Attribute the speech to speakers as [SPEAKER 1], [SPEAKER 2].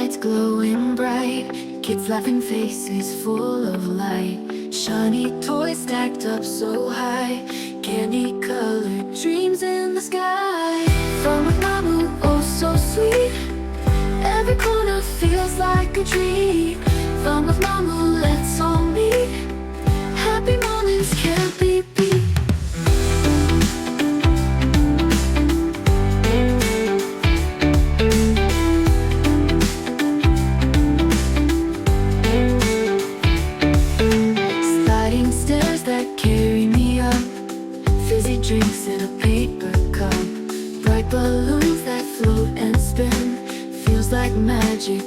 [SPEAKER 1] lights glowing bright, kids laughing, faces full of light, shiny toys stacked up so high, candy colored dreams in the sky. Fun with mamu, oh so sweet, every corner feels like a dream. Fun with mamu, let's all meet, happy mornings can't be beat. Sliding stairs that carry me up, fizzy drinks in a paper cup, bright balloons that float and spin, feels like magic